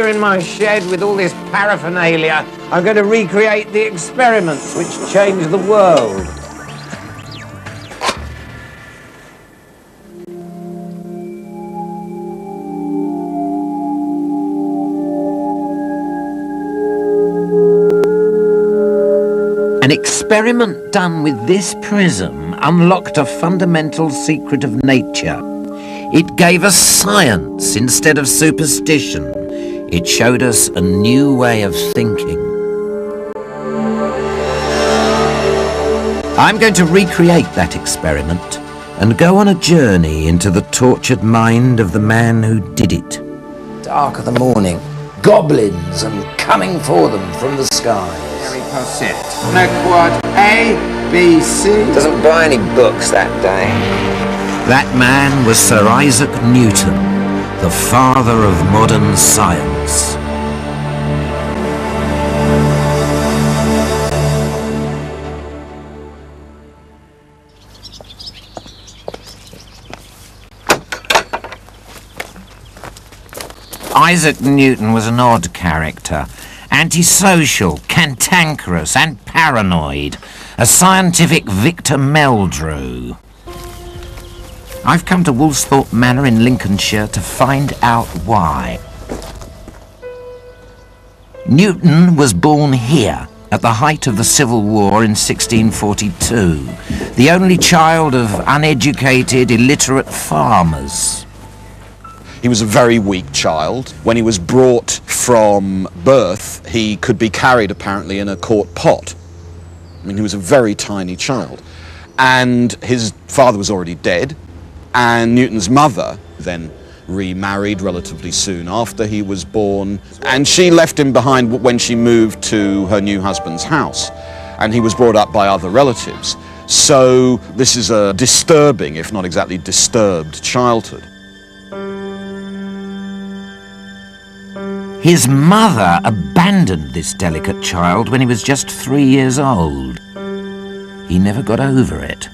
here in my shed with all this paraphernalia, I'm going to recreate the experiments which changed the world. An experiment done with this prism unlocked a fundamental secret of nature. It gave us science instead of superstition. It showed us a new way of thinking. I'm going to recreate that experiment and go on a journey into the tortured mind of the man who did it. Dark of the morning, goblins and coming for them from the skies. No quad A, B, C. Doesn't buy any books that day. That man was Sir Isaac Newton, the father of modern science. Isaac Newton was an odd character. Antisocial, cantankerous and paranoid, a scientific Victor Meldrew. I've come to Woolsthorpe Manor in Lincolnshire to find out why. Newton was born here at the height of the Civil War in 1642, the only child of uneducated, illiterate farmers. He was a very weak child. When he was brought from birth, he could be carried apparently in a quart pot. I mean, he was a very tiny child. And his father was already dead, and Newton's mother then remarried relatively soon after he was born, and she left him behind when she moved to her new husband's house, and he was brought up by other relatives. So this is a disturbing, if not exactly disturbed, childhood. His mother abandoned this delicate child when he was just 3 years old. He never got over it.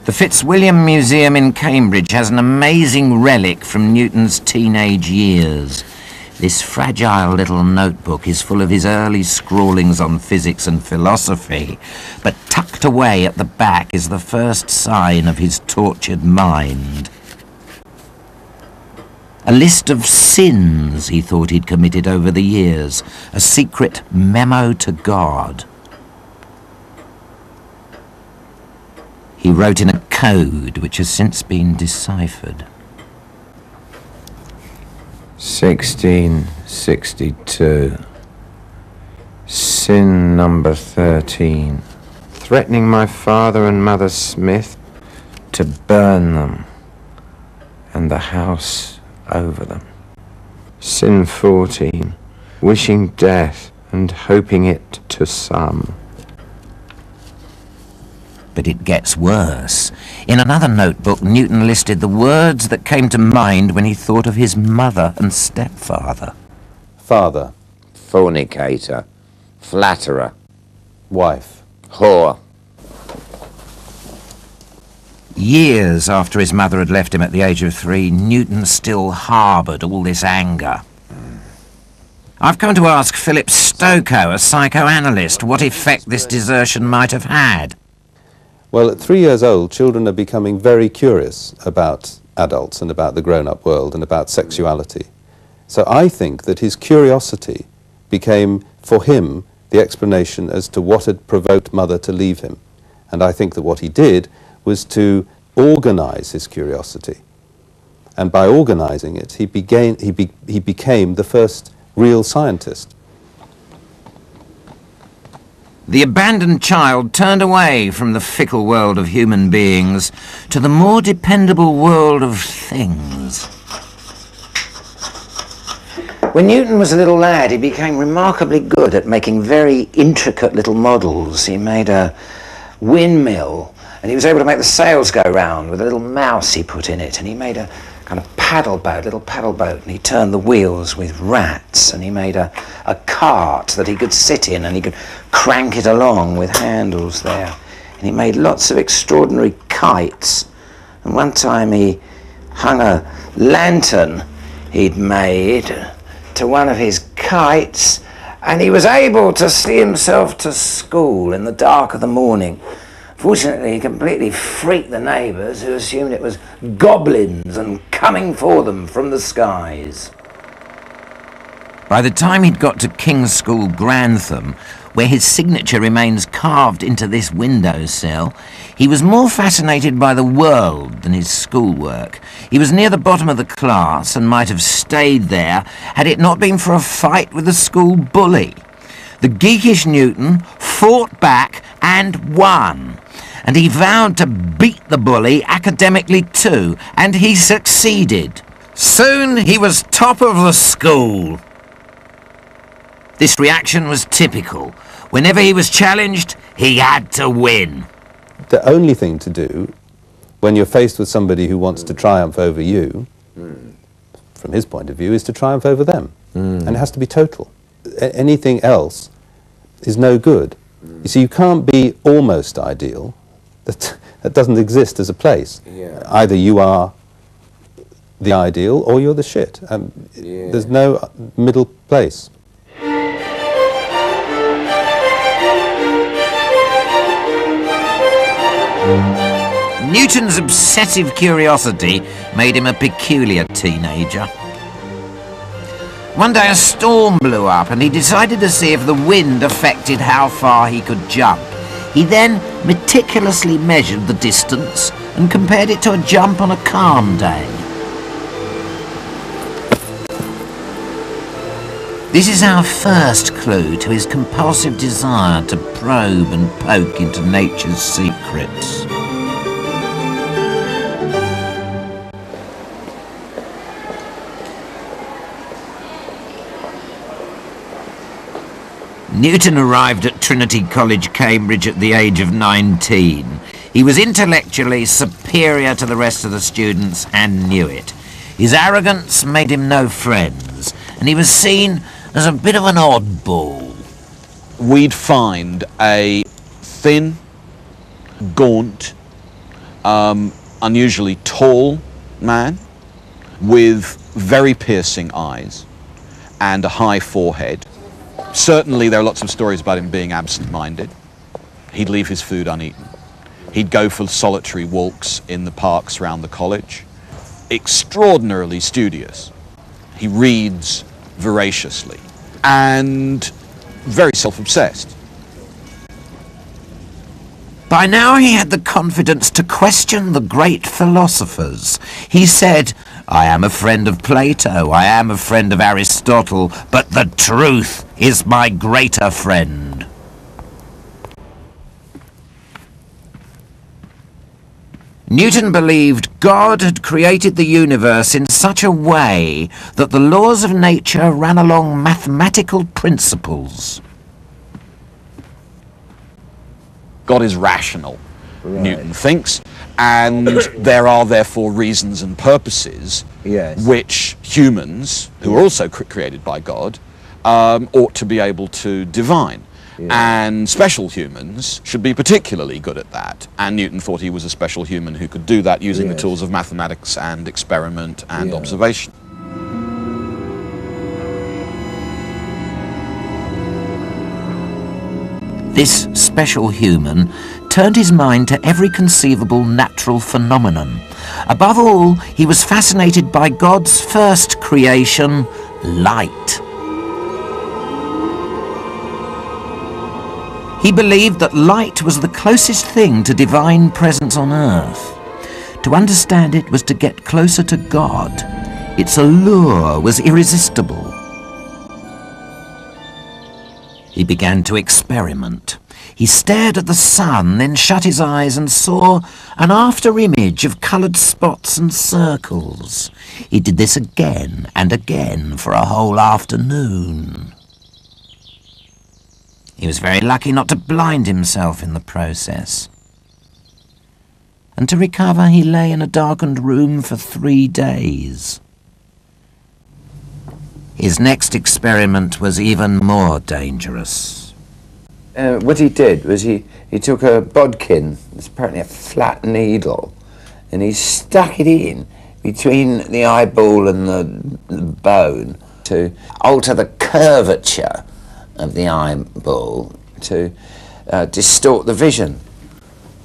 The Fitzwilliam Museum in Cambridge has an amazing relic from Newton's teenage years. This fragile little notebook is full of his early scrawlings on physics and philosophy, but tucked away at the back is the first sign of his tortured mind. A list of sins he thought he'd committed over the years, a secret memo to God. He wrote in a code which has since been deciphered. 1662. Sin number 13. Threatening my father and mother Smith to burn them and the house over them. Sin 14. Wishing death and hoping it to some. But it gets worse. In another notebook, Newton listed the words that came to mind when he thought of his mother and stepfather. Father. Fornicator. Flatterer. Wife. Whore. Years after his mother had left him at the age of 3, Newton still harboured all this anger. I've come to ask Philip Stokoe, a psychoanalyst, what effect this desertion might have had. Well, at 3 years old, children are becoming very curious about adults and about the grown-up world and about sexuality. So I think that his curiosity became, for him, the explanation as to what had provoked Mother to leave him. And I think that what he did was to organize his curiosity. And by organizing it, he became the first real scientist. The abandoned child turned away from the fickle world of human beings to the more dependable world of things. When Newton was a little lad, he became remarkably good at making very intricate little models. He made a windmill, and he was able to make the sails go round with a little mouse he put in it, and he made a kind of little paddle boat, and he turned the wheels with rats, and he made a cart that he could sit in, and he could crank it along with handles there. and he made lots of extraordinary kites. And one time he hung a lantern he'd made to one of his kites, and he was able to see himself to school in the dark of the morning. Fortunately, he completely freaked the neighbours, who assumed it was goblins and coming for them from the skies. By the time he'd got to King's School, Grantham, where his signature remains carved into this windowsill, he was more fascinated by the world than his schoolwork. He was near the bottom of the class and might have stayed there had it not been for a fight with the school bully. The geekish Newton fought back and won, and he vowed to beat the bully academically too, and he succeeded. Soon he was top of the school. This reaction was typical. Whenever he was challenged, he had to win. The only thing to do when you're faced with somebody who wants to triumph over you, from his point of view, is to triumph over them. And it has to be total. Anything else is no good. You see, you can't be almost ideal. That doesn't exist as a place. Either you are the ideal or you're the shit. There's no middle place. Newton's obsessive curiosity made him a peculiar teenager. One day a storm blew up and he decided to see if the wind affected how far he could jump. He then meticulously measured the distance and compared it to a jump on a calm day. This is our first clue to his compulsive desire to probe and poke into nature's secrets. Newton arrived at Trinity College, Cambridge at the age of 19. He was intellectually superior to the rest of the students and knew it. His arrogance made him no friends, and he was seen as a bit of an oddball. We'd find a thin, gaunt, unusually tall man with very piercing eyes and a high forehead. Certainly there are lots of stories about him being absent-minded. He'd leave his food uneaten. He'd go for solitary walks in the parks around the college. Extraordinarily studious. He reads voraciously and very self-obsessed. By now he had the confidence to question the great philosophers. He said, "I am a friend of Plato, I am a friend of Aristotle, but the truth is my greater friend." Newton believed God had created the universe in such a way that the laws of nature ran along mathematical principles. God is rational, Newton thinks, and there are therefore reasons and purposes which humans, who are also created by God, ought to be able to divine. And special humans should be particularly good at that. And Newton thought he was a special human who could do that using the tools of mathematics and experiment and observation. This special human turned his mind to every conceivable natural phenomenon. Above all, he was fascinated by God's first creation, light. He believed that light was the closest thing to divine presence on earth. To understand it was to get closer to God. Its allure was irresistible. He began to experiment. He stared at the sun, then shut his eyes and saw an after-image of coloured spots and circles. He did this again and again for a whole afternoon. He was very lucky not to blind himself in the process. And to recover, he lay in a darkened room for 3 days. His next experiment was even more dangerous. what he did was he took a bodkin, it's apparently a flat needle, and he stuck it in between the eyeball and the bone to alter the curvature of the eyeball to distort the vision.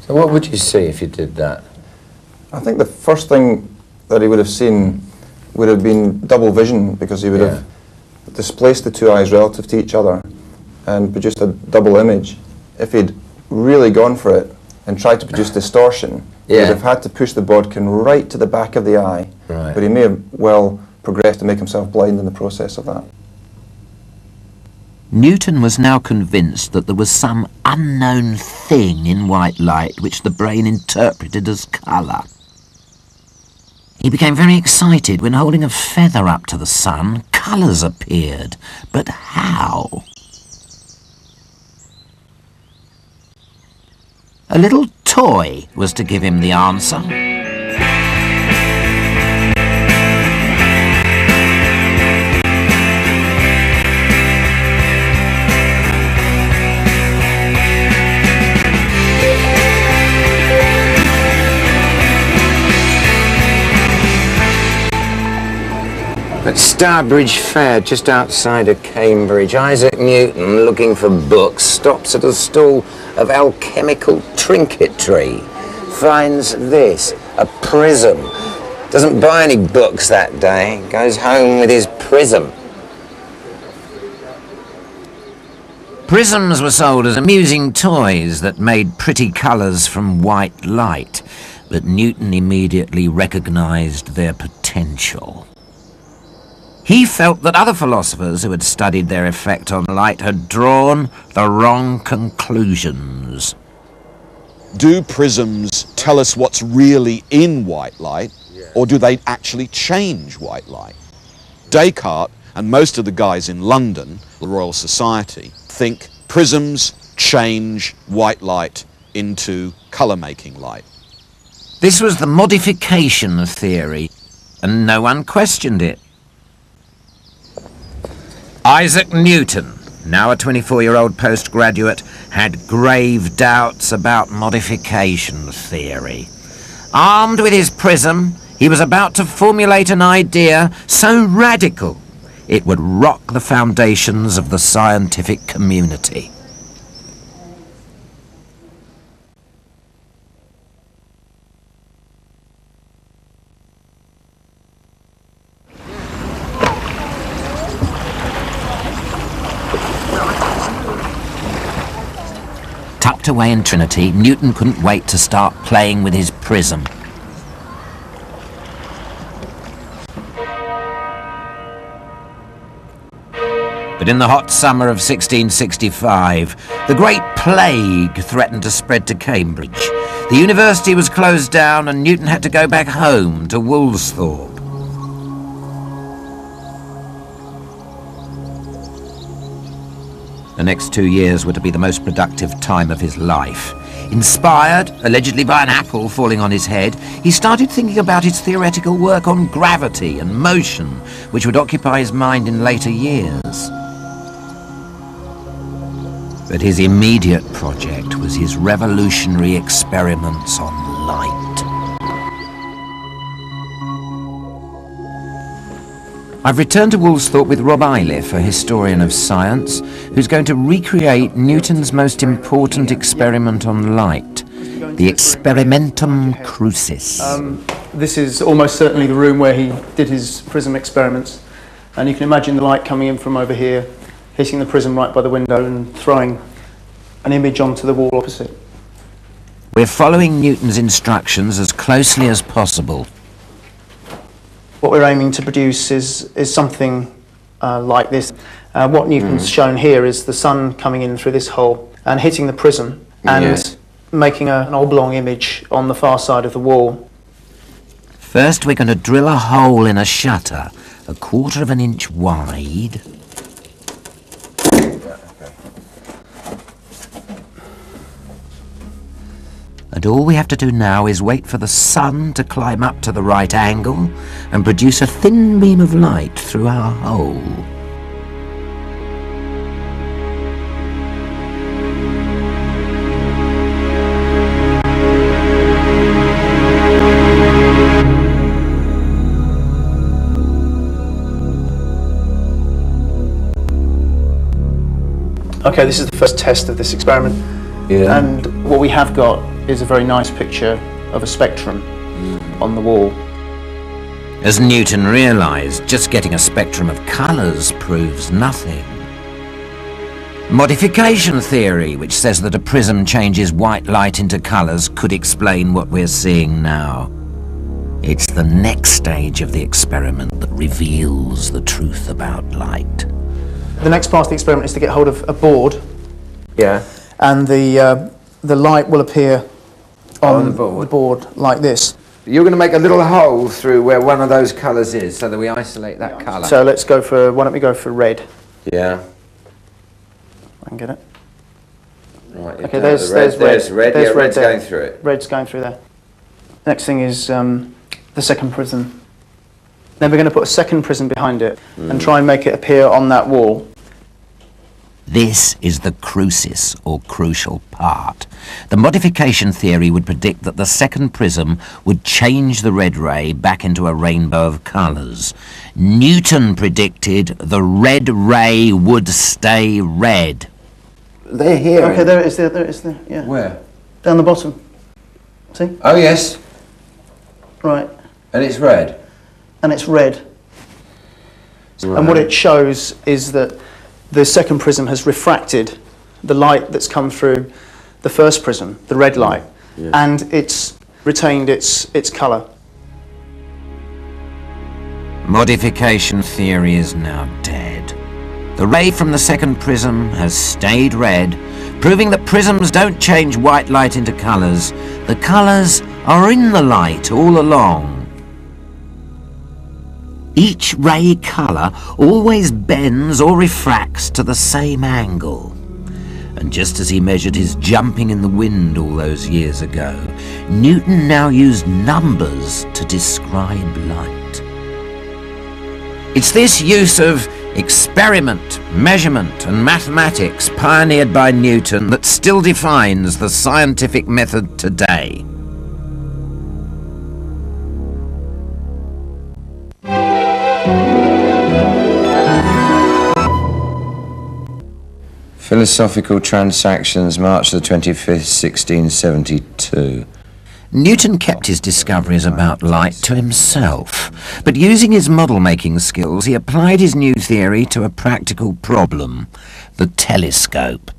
So what would you see if you did that? I think the first thing that he would have seen would have been double vision, because he would have displaced the two eyes relative to each other and produced a double image. If he'd really gone for it and tried to produce distortion, he would have had to push the bodkin right to the back of the eye, but he may have well progressed to make himself blind in the process of that. Newton was now convinced that there was some unknown thing in white light which the brain interpreted as colour. He became very excited when, holding a feather up to the sun, colours appeared. But how? A little toy was to give him the answer. At Starbridge Fair, just outside of Cambridge, Isaac Newton, looking for books, stops at a stall of alchemical trinketry, finds this, a prism. Doesn't buy any books that day, goes home with his prism. Prisms were sold as amusing toys that made pretty colours from white light, but Newton immediately recognised their potential. He felt that other philosophers who had studied their effect on light had drawn the wrong conclusions. Do prisms tell us what's really in white light, or do they actually change white light? Descartes and most of the guys in London, the Royal Society, think prisms change white light into colour-making light. This was the modification theory, and no one questioned it. Isaac Newton, now a 24-year-old postgraduate, had grave doubts about modification theory. Armed with his prism, he was about to formulate an idea so radical it would rock the foundations of the scientific community. Tucked away in Trinity, Newton couldn't wait to start playing with his prism. But in the hot summer of 1665, the Great Plague threatened to spread to Cambridge. The university was closed down and Newton had to go back home to Woolsthorpe. The next 2 years were to be the most productive time of his life. Inspired, allegedly by an apple falling on his head, he started thinking about his theoretical work on gravity and motion, which would occupy his mind in later years. But his immediate project was his revolutionary experiments on light. I've returned to Woolsthorpe with Rob Iliff, a historian of science, who's going to recreate Newton's most important experiment on light, the Experimentum Crucis. This is almost certainly the room where he did his prism experiments, and you can imagine the light coming in from over here, hitting the prism right by the window and throwing an image onto the wall opposite. We're following Newton's instructions as closely as possible. What we're aiming to produce is something like this. What Newton's shown here is the sun coming in through this hole and hitting the prism and making an oblong image on the far side of the wall. First we're going to drill a hole in a shutter, 1/4 of an inch wide. And all we have to do now is wait for the sun to climb up to the right angle and produce a thin beam of light through our hole. Okay, this is the first test of this experiment. Yeah. And what we have got is a very nice picture of a spectrum on the wall. As Newton realised, just getting a spectrum of colours proves nothing. Modification theory, which says that a prism changes white light into colours, could explain what we're seeing now. It's the next stage of the experiment that reveals the truth about light. The next part of the experiment is to get hold of a board. Yeah. And the light will appear on the board like this. You're going to make a little hole through where one of those colours is, so that we isolate that colour. So let's go for, why don't we go for red? Yeah. I can get it. Right, Okay, there's red. There's red. There's yeah, red red's there. going through it. Red's going through there. Next thing is the second prism. Then we're going to put a second prism behind it and try and make it appear on that wall. This is the crucis, or crucial part. The modification theory would predict that the second prism would change the red ray back into a rainbow of colours. Newton predicted the red ray would stay red. They're here. Okay, there it is, there it is, there, yeah. Where? Down the bottom. See? Oh, yes. Right. And it's red. And it's red. Right. And what it shows is that the second prism has refracted the light that's come through the first prism, the red light, and it's retained its colour. Modification theory is now dead. The ray from the second prism has stayed red, proving that prisms don't change white light into colours. The colours are in the light all along. Each ray colour always bends or refracts to the same angle. And just as he measured his jumping in the wind all those years ago, Newton now used numbers to describe light. It's this use of experiment, measurement and mathematics pioneered by Newton that still defines the scientific method today. Philosophical Transactions, March the 25th, 1672. Newton kept his discoveries about light to himself, but using his model-making skills, he applied his new theory to a practical problem: the telescope.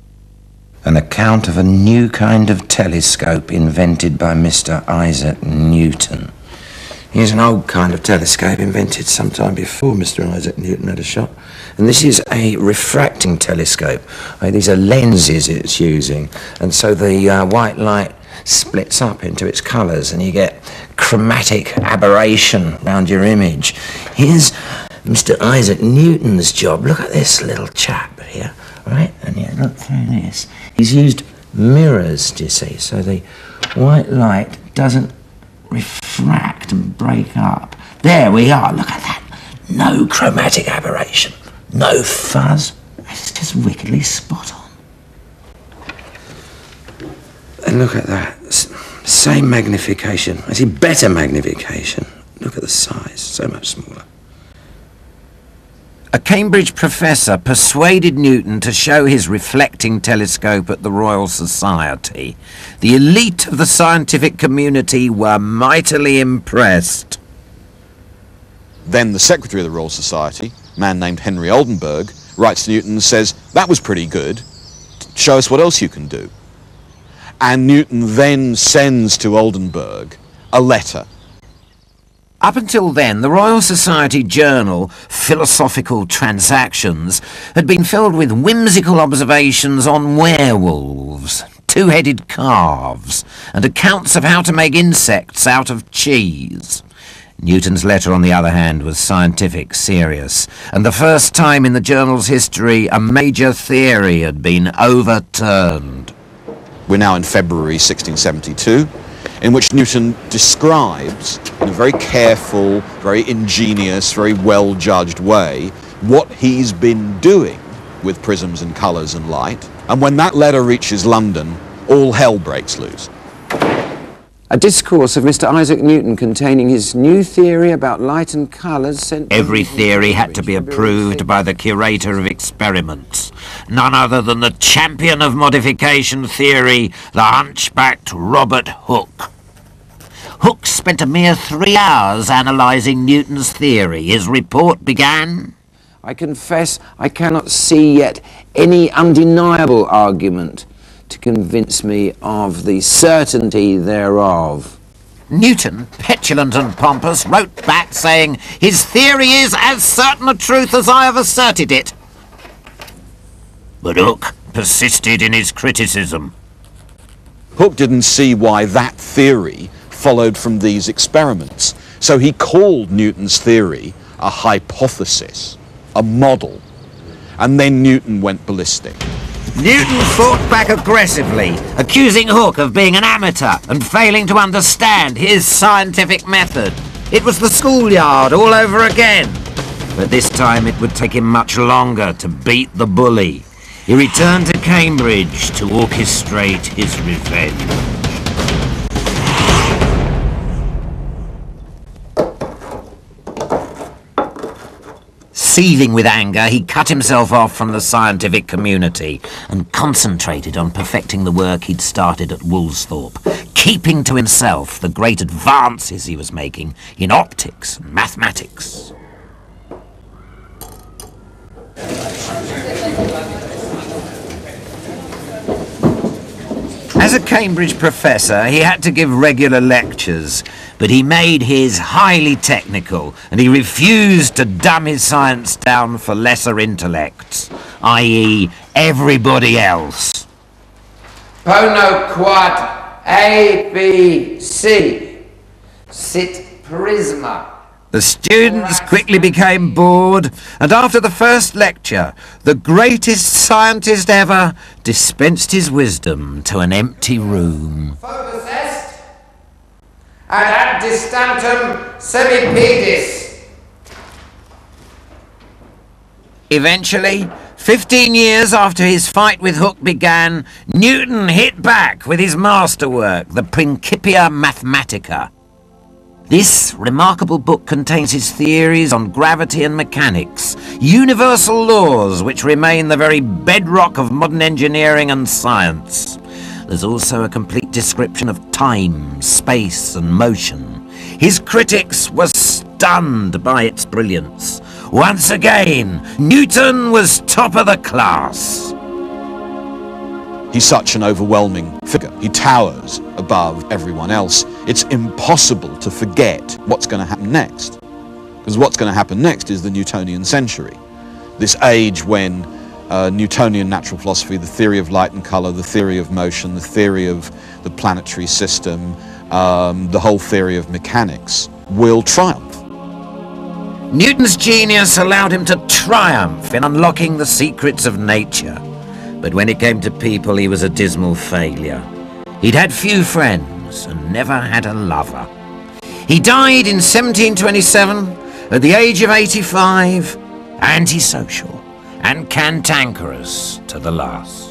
An account of a new kind of telescope invented by Mr. Isaac Newton. Here's an old kind of telescope invented sometime before Mr. Isaac Newton had a shot. And this is a refracting telescope. These are lenses it's using. And so the white light splits up into its colours and you get chromatic aberration around your image. Here's Mr. Isaac Newton's job. Look at this little chap here, right? And yeah, look through this. He's used mirrors, do you see? So the white light doesn't refract and break up. There we are, look at that. No chromatic aberration, no fuzz. It's just wickedly spot on. And look at that, same magnification. I see better magnification. Look at the size, so much smaller. A Cambridge professor persuaded Newton to show his reflecting telescope at the Royal Society. The elite of the scientific community were mightily impressed. Then the secretary of the Royal Society, a man named Henry Oldenburg, writes to Newton and says, "That was pretty good. Show us what else you can do." And Newton then sends to Oldenburg a letter. Up until then, the Royal Society journal, Philosophical Transactions, had been filled with whimsical observations on werewolves, two-headed calves, and accounts of how to make insects out of cheese. Newton's letter, on the other hand, was scientific, serious, and the first time in the journal's history a major theory had been overturned. We're now in February 1672, in which Newton describes, in a very careful, very ingenious, very well-judged way, what he's been doing with prisms and colours and light. And when that letter reaches London, all hell breaks loose. A discourse of Mr. Isaac Newton containing his new theory about light and colours sent... Every theory had to be approved by the curator of experiments, none other than the champion of modification theory, the hunchbacked Robert Hooke. Hooke spent a mere 3 hours analysing Newton's theory. His report began... I confess I cannot see yet any undeniable argument to convince me of the certainty thereof. Newton, petulant and pompous, wrote back saying, his theory is as certain a truth as I have asserted it. But Hooke persisted in his criticism. Hooke didn't see why that theory followed from these experiments, so he called Newton's theory a hypothesis, a model, and then Newton went ballistic. Newton fought back aggressively, accusing Hooke of being an amateur and failing to understand his scientific method. It was the schoolyard all over again. But this time it would take him much longer to beat the bully. He returned to Cambridge to orchestrate his revenge. Seething with anger, he cut himself off from the scientific community and concentrated on perfecting the work he'd started at Woolsthorpe, keeping to himself the great advances he was making in optics and mathematics. As a Cambridge professor, he had to give regular lectures, but he made his highly technical, and he refused to dumb his science down for lesser intellects, i.e. everybody else. Pono quad A, B, C. Sit prisma. The students quickly became bored, and after the first lecture, the greatest scientist ever dispensed his wisdom to an empty room. Focus est ad distantem semipedis. Eventually, 15 years after his fight with Hooke began, Newton hit back with his masterwork, the Principia Mathematica. This remarkable book contains his theories on gravity and mechanics, universal laws which remain the very bedrock of modern engineering and science. There's also a complete description of time, space and motion. His critics were stunned by its brilliance. Once again, Newton was top of the class. He's such an overwhelming figure. He towers above everyone else. It's impossible to forget what's going to happen next. Because what's going to happen next is the Newtonian century. This age when Newtonian natural philosophy, the theory of light and colour, the theory of motion, the theory of the planetary system, the whole theory of mechanics will triumph. Newton's genius allowed him to triumph in unlocking the secrets of nature. But when it came to people, he was a dismal failure. He'd had few friends and never had a lover. He died in 1727 at the age of 85, antisocial and cantankerous to the last.